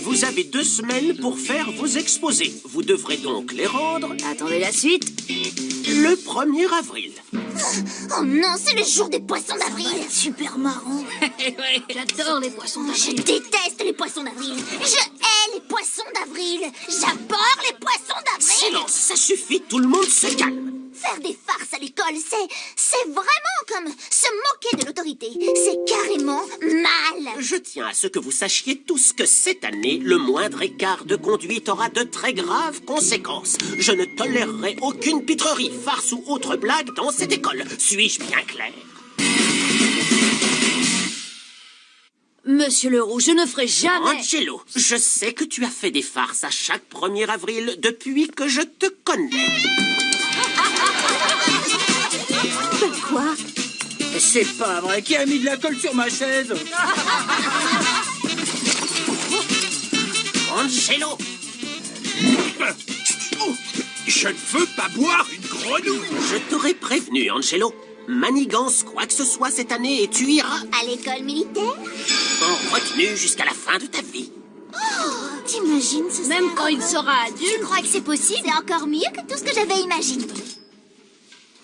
Vous avez 2 semaines pour faire vos exposés. Vous devrez donc les rendre Attendez la suite. le 1er avril. Oh non, c'est le jour des poissons d'avril. Super marrant. J'adore les poissons Je d'avril. déteste les poissons d'avril. Je hais les poissons d'avril. J'abhorre les poissons d'avril. Silence, ça suffit, tout le monde se calme. Faire des farces à l'école, c'est vraiment comme se moquer de l'autorité. C'est carrément mal. Je tiens à ce que vous sachiez tous que cette année, le moindre écart de conduite aura de très graves conséquences. Je ne tolérerai aucune pitrerie, farce ou autre blague dans cette école. Suis-je bien clair? Monsieur Leroux, je ne ferai jamais... Angelo, je sais que tu as fait des farces à chaque 1er avril depuis que je te connais. Quoi? C'est pas vrai, qui a mis de la colle sur ma chaise? Angelo! Je ne veux pas boire une grenouille. Je t'aurais prévenu, Angelo. Manigance quoi que ce soit cette année et tu iras À l'école militaire? en retenue jusqu'à la fin de ta vie. T'imagines ce Même serait quand il encore- sera Tu adulte. crois que c'est possible? C'est encore mieux que tout ce que j'avais imaginé.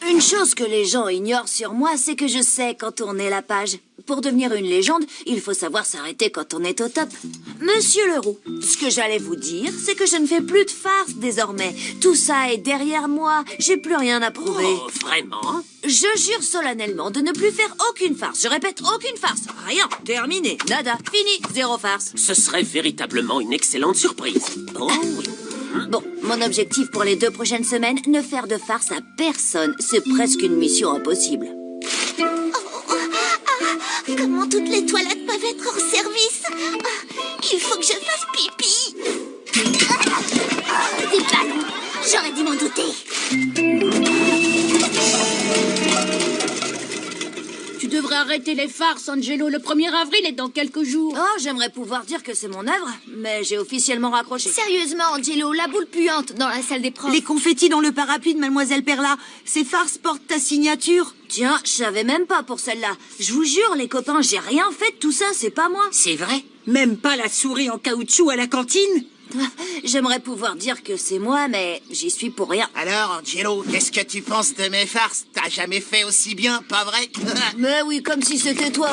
Une chose que les gens ignorent sur moi, c'est que je sais quand tourner la page. Pour devenir une légende, il faut savoir s'arrêter quand on est au top. Monsieur Leroux, ce que j'allais vous dire, c'est que je ne fais plus de farce désormais. Tout ça est derrière moi, j'ai plus rien à prouver. Oh, vraiment? Je jure solennellement de ne plus faire aucune farce. Je répète, aucune farce. Rien. Terminé. Nada. Fini. Zéro farce. Ce serait véritablement une excellente surprise. Oh oui. Bon, mon objectif pour les 2 prochaines semaines, ne faire de farce à personne. C'est presque une mission impossible. Comment toutes les toilettes peuvent être hors service? Il faut que je fasse pipi. Des ballons. J'aurais dû m'en douter. Tu devrais arrêter les farces, Angelo. Le 1er avril est dans quelques jours. Oh, j'aimerais pouvoir dire que c'est mon œuvre, mais j'ai officiellement raccroché. Sérieusement, Angelo, la boule puante dans la salle des profs. Les confettis dans le parapluie de Mademoiselle Perla. Ces farces portent ta signature. Tiens, je savais même pas pour celle-là. Je vous jure, les copains, j'ai rien fait de tout ça, c'est pas moi. C'est vrai? Même pas la souris en caoutchouc à la cantine. J'aimerais pouvoir dire que c'est moi, mais j'y suis pour rien. Alors, Angelo, qu'est-ce que tu penses de mes farces? T'as jamais fait aussi bien, pas vrai? Mais oui, comme si c'était toi.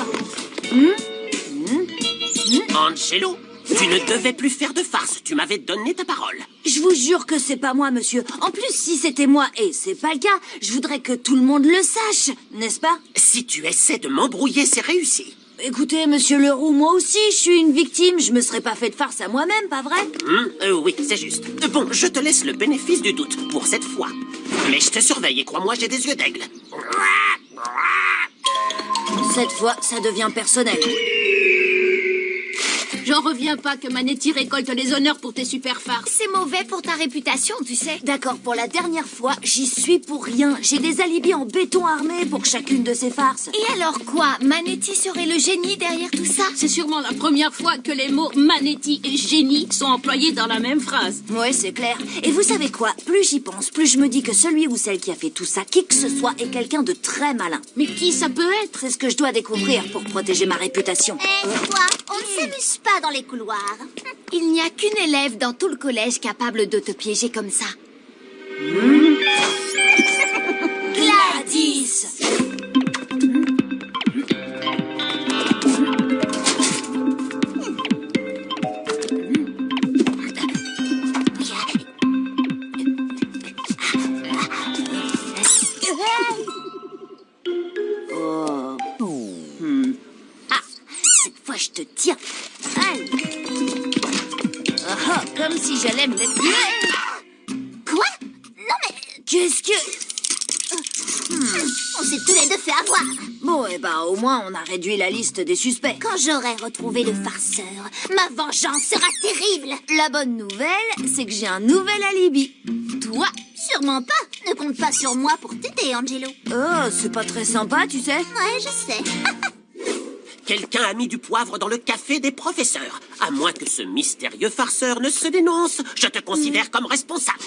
Angelo, tu ne devais plus faire de farce. Tu m'avais donné ta parole. Je vous jure que c'est pas moi, monsieur. En plus, si c'était moi, et c'est pas le cas, je voudrais que tout le monde le sache, n'est-ce pas? Si tu essaies de m'embrouiller, c'est réussi. Écoutez, monsieur Leroux, moi aussi, je suis une victime. Je me serais pas fait de farce à moi-même, pas vrai? Oui, c'est juste. Bon, je te laisse le bénéfice du doute pour cette fois. Mais je te surveille et crois-moi, j'ai des yeux d'aigle. Cette fois, ça devient personnel. J'en reviens pas que Manetti récolte les honneurs pour tes super farces. C'est mauvais pour ta réputation, tu sais. D'accord, pour la dernière fois, j'y suis pour rien. J'ai des alibis en béton armé pour chacune de ces farces. Et alors quoi? Manetti serait le génie derrière tout ça? C'est sûrement la première fois que les mots Manetti et génie sont employés dans la même phrase. Ouais, c'est clair. Et vous savez quoi? Plus j'y pense, plus je me dis que celui ou celle qui a fait tout ça, qui que ce soit, est quelqu'un de très malin. Mais qui ça peut être? C'est ce que je dois découvrir pour protéger ma réputation. Toi, on ne s'amuse pas dans les couloirs. Il n'y a qu'une élève dans tout le collège capable de te piéger comme ça. Gladys! Ah, cette fois je te tiens. Allez. Ah, comme si j'allais me laisser. Quoi? Non mais, Qu'est-ce que... on s'est tous les deux fait avoir. Bon, eh ben, au moins, on a réduit la liste des suspects. Quand j'aurai retrouvé le farceur, ma vengeance sera terrible. La bonne nouvelle, c'est que j'ai un nouvel alibi. Toi, sûrement pas. Ne compte pas sur moi pour t'aider, Angelo. Oh, c'est pas très sympa, tu sais. Ouais, je sais. Quelqu'un a mis du poivre dans le café des professeurs. À moins que ce mystérieux farceur ne se dénonce, je te considère comme responsable.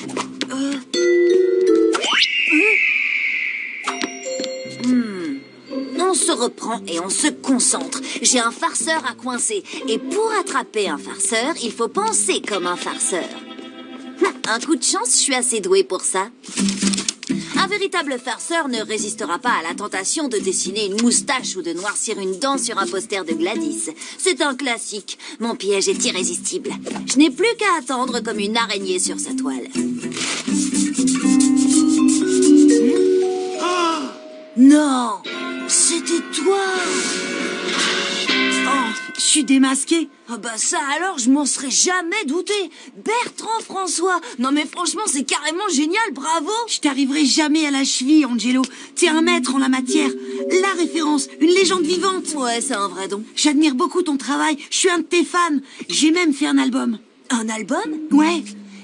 On se reprend et on se concentre. J'ai un farceur à coincer. Et pour attraper un farceur, il faut penser comme un farceur. Un coup de chance, je suis assez douée pour ça. Un véritable farceur ne résistera pas à la tentation de dessiner une moustache ou de noircir une dent sur un poster de Gladys. C'est un classique. Mon piège est irrésistible. Je n'ai plus qu'à attendre comme une araignée sur sa toile. Non, c'était toi. Oh, je suis démasquée. Ah bah ça alors, je m'en serais jamais douté. Bertrand François. Non mais franchement, c'est carrément génial, bravo. Je t'arriverai jamais à la cheville, Angelo. T'es un maître en la matière. La référence, une légende vivante. Ouais, c'est un vrai don. J'admire beaucoup ton travail. Je suis un de tes fans. J'ai même fait un album. Un album? Ouais.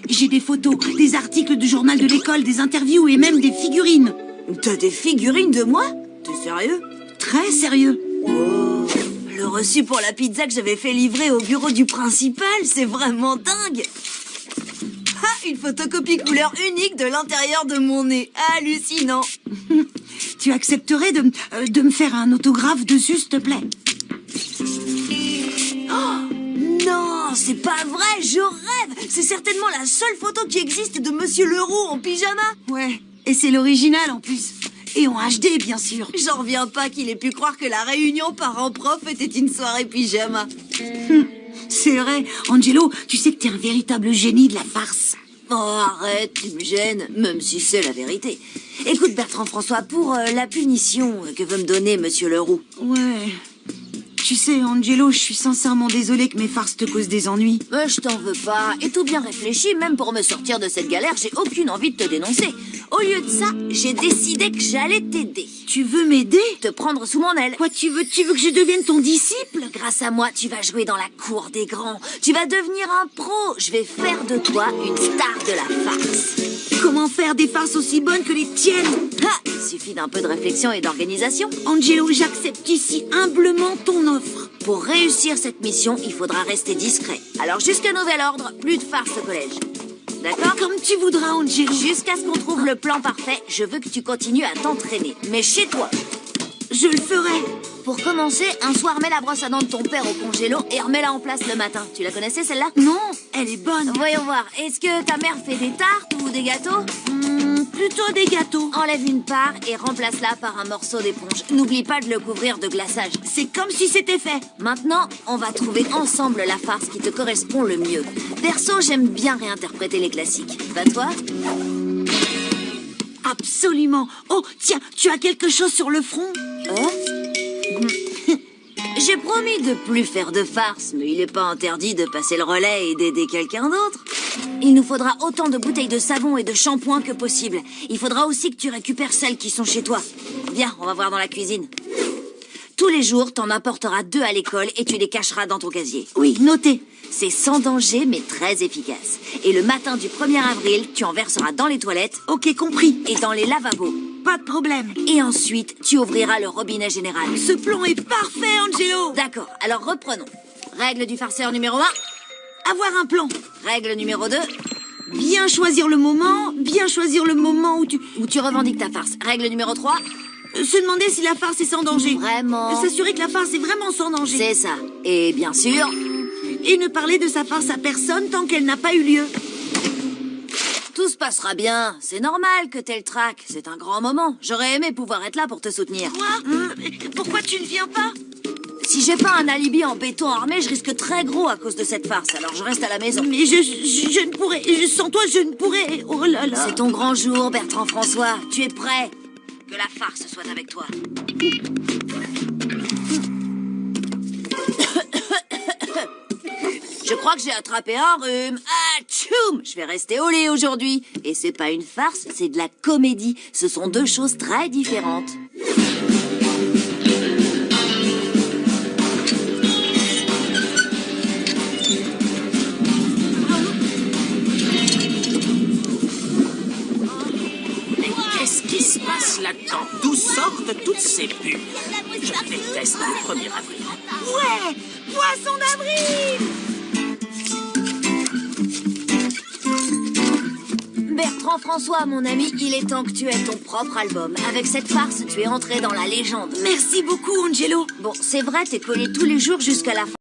J'ai des photos, des articles du journal de l'école, des interviews et même des figurines. T'as des figurines de moi? T'es sérieux? Très sérieux. Oh, le reçu pour la pizza que j'avais fait livrer au bureau du principal, c'est vraiment dingue. Ah, une photocopie couleur unique de l'intérieur de mon nez. Hallucinant. Tu accepterais de me faire un autographe dessus, s'il te plaît? Oh, non, c'est pas vrai, je rêve. C'est certainement la seule photo qui existe de Monsieur Leroux en pyjama. Ouais, et c'est l'original en plus. Et en HD, bien sûr. J'en reviens pas qu'il ait pu croire que la réunion parents-prof était une soirée pyjama. C'est vrai, Angelo, tu sais que t'es un véritable génie de la farce. Oh, arrête, tu me gênes, même si c'est la vérité. Écoute, Bertrand François, pour la punition que veut me donner Monsieur Leroux. Ouais. Tu sais, Angelo, je suis sincèrement désolée que mes farces te causent des ennuis. Je t'en veux pas. Et tout bien réfléchi, même pour me sortir de cette galère, j'ai aucune envie de te dénoncer. Au lieu de ça, j'ai décidé que j'allais t'aider. Tu veux m'aider? Te prendre sous mon aile. Quoi, tu veux que je devienne ton disciple? Grâce à moi, tu vas jouer dans la cour des grands. Tu vas devenir un pro. Je vais faire de toi une star de la farce. Comment faire des farces aussi bonnes que les tiennes? Ah, il suffit d'un peu de réflexion et d'organisation. Angelo, j'accepte ici humblement ton offre. Pour réussir cette mission, il faudra rester discret. Alors jusqu'à nouvel ordre, plus de farce au collège. D'accord? Comme tu voudras, Angelo. Jusqu'à ce qu'on trouve le plan parfait, je veux que tu continues à t'entraîner. Mais chez toi. Je le ferai. Pour commencer, un soir, mets la brosse à dents de ton père au congélo et remets-la en place le matin. Tu la connaissais, celle-là? Non, elle est bonne. Voyons voir. Est-ce que ta mère fait des tartes ou des gâteaux? Plutôt des gâteaux. Enlève une part et remplace-la par un morceau d'éponge. N'oublie pas de le couvrir de glaçage. C'est comme si c'était fait. Maintenant, on va trouver ensemble la farce qui te correspond le mieux. Perso, j'aime bien réinterpréter les classiques. Pas toi? Absolument. Oh, tiens, tu as quelque chose sur le front? J'ai promis de plus faire de farce, mais il n'est pas interdit de passer le relais et d'aider quelqu'un d'autre. Il nous faudra autant de bouteilles de savon et de shampoing que possible. Il faudra aussi que tu récupères celles qui sont chez toi. Viens, on va voir dans la cuisine. Tous les jours, t'en apporteras 2 à l'école et tu les cacheras dans ton casier. Oui, noté. C'est sans danger, mais très efficace. Et le matin du 1er avril, tu en verseras dans les toilettes. Ok, compris. Et dans les lavabos. Pas de problème. Et ensuite, tu ouvriras le robinet général. Ce plan est parfait, Angelo. D'accord, alors reprenons. Règle du farceur numéro 1. Avoir un plan. Règle numéro 2. Bien choisir le moment où tu revendiques ta farce. Règle numéro 3. Se demander si la farce est sans danger. Vraiment. S'assurer que la farce est vraiment sans danger. C'est ça. Et bien sûr... Et ne parler de sa farce à personne tant qu'elle n'a pas eu lieu. Tout se passera bien. C'est normal que t'aies le trac. C'est un grand moment. J'aurais aimé pouvoir être là pour te soutenir. Quoi? Pourquoi tu ne viens pas? Si j'ai pas un alibi en béton armé, je risque très gros à cause de cette farce. Alors je reste à la maison. Mais je ne pourrais... Sans toi, je ne pourrais... Oh là là. C'est ton grand jour, Bertrand François. Tu es prêt? Que la farce soit avec toi. Je crois que j'ai attrapé un rhume. Atchoum! Je vais rester au lit aujourd'hui. Et c'est pas une farce, c'est de la comédie. Ce sont 2 choses très différentes. Mais qu'est-ce qui se passe là-dedans? D'où sortent toutes ces bulles? Je déteste le 1er avril. Ouais! Poisson d'avril! Bertrand Jean-François, mon ami, il est temps que tu aies ton propre album. Avec cette farce, tu es entré dans la légende. Merci beaucoup, Angelo. Bon, c'est vrai, t'es collé tous les jours jusqu'à la fin.